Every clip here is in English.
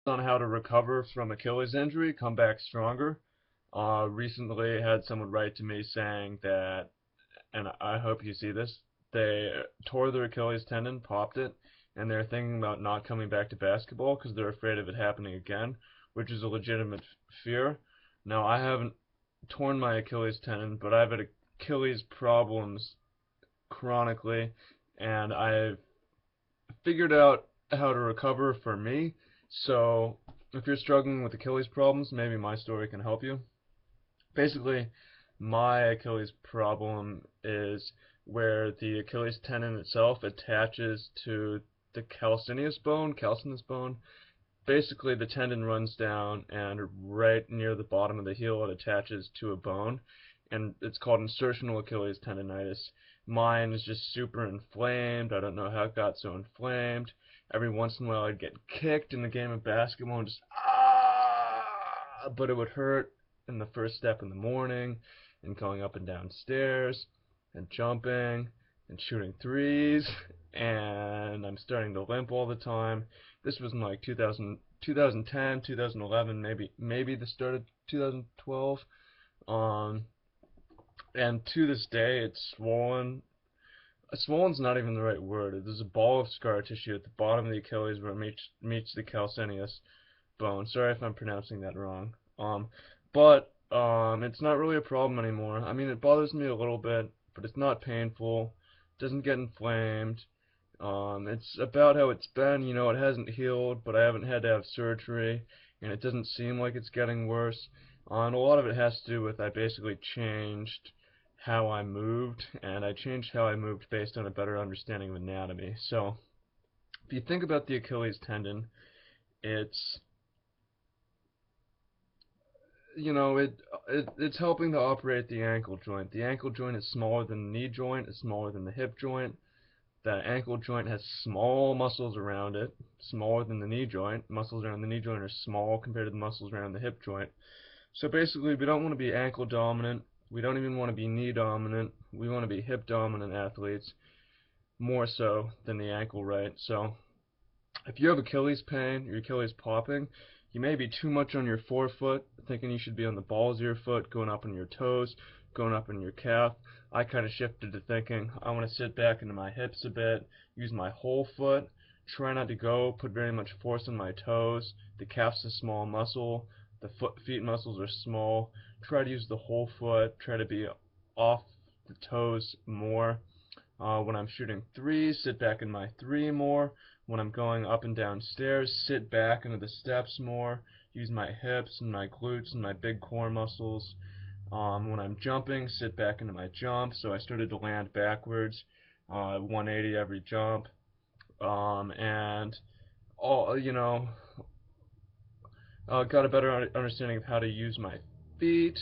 On how to recover from Achilles injury, come back stronger. Recently had someone write to me saying that, and I hope you see this, they tore their Achilles tendon, popped it, and they're thinking about not coming back to basketball because they're afraid of it happening again, which is a legitimate fear. Now, I haven't torn my Achilles tendon, but I've had Achilles problems chronically, and I've figured out how to recover for me. So if you're struggling with Achilles problems, maybe my story can help you. Basically, my Achilles problem is where the Achilles tendon itself attaches to the calcaneus bone. Basically, the tendon runs down and right near the bottom of the heel it attaches to a bone, and it's called insertional Achilles tendonitis. Mine is just super inflamed. I don't know how it got so inflamed. Every once in a while I'd get kicked in a game of basketball and just but it would hurt in the first step in the morning and going up and down stairs and jumping and shooting threes and I'm starting to limp all the time. This was in like 2010, 2011, maybe the start of 2012. Um, and to this day, it's swollen. Swollen's not even the right word. There's a ball of scar tissue at the bottom of the Achilles where it meets the calcaneus bone. Sorry if I'm pronouncing that wrong. But it's not really a problem anymore. I mean, it bothers me a little bit, but it's not painful. It doesn't get inflamed. It's about how it's been. It hasn't healed, but I haven't had to have surgery, and it doesn't seem like it's getting worse. And a lot of it has to do with I basically changed how I moved, and I changed how I moved based on a better understanding of anatomy. So, if you think about the Achilles tendon, it's it's helping to operate the ankle joint. The ankle joint is smaller than the knee joint, it's smaller than the hip joint. The ankle joint has small muscles around it, smaller than the knee joint. Muscles around the knee joint are small compared to the muscles around the hip joint. So basically, we don't want to be ankle dominant. We don't even want to be knee dominant. We want to be hip dominant athletes, more so than the ankle, right? So if you have Achilles pain, your Achilles popping, you may be too much on your forefoot, thinking you should be on the balls of your foot, going up on your toes, going up on your calf. I kind of shifted to thinking I want to sit back into my hips a bit, use my whole foot, try not to put very much force on my toes. The calf's a small muscle, the feet muscles are small. Try to use the whole foot, try to be off the toes more. When I'm shooting threes, sit back in my three more. When I'm going up and down stairs, sit back into the steps more. Use my hips and my glutes and my big core muscles. When I'm jumping, sit back into my jump. So I started to land backwards, 180 every jump. And all got a better understanding of how to use my feet.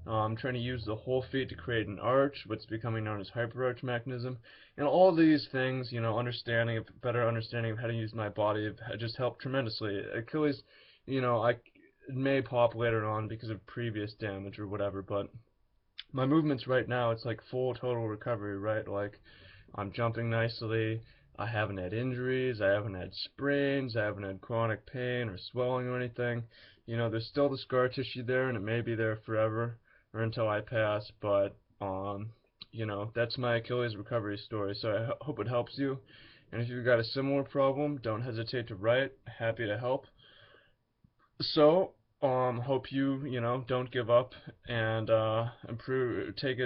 I'm trying to use the whole feet to create an arch, what's becoming known as hyperarch mechanism. And all these things, better understanding of how to use my body have just helped tremendously. Achilles, it may pop later on because of previous damage or whatever, but my movements right now, it's like full total recovery, right? Like I'm jumping nicely. I haven't had injuries. I haven't had sprains. I haven't had chronic pain or swelling or anything. There's still the scar tissue there, and it may be there forever or until I pass. But that's my Achilles recovery story. So I hope it helps you. And if you've got a similar problem, don't hesitate to write. Happy to help. So, hope you don't give up and take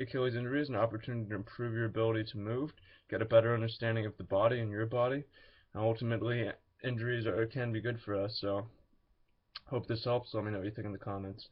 Achilles injury as an opportunity to improve your ability to move, get a better understanding of the body and your body. And ultimately, injuries can be good for us. So, hope this helps. Let me know what you think in the comments.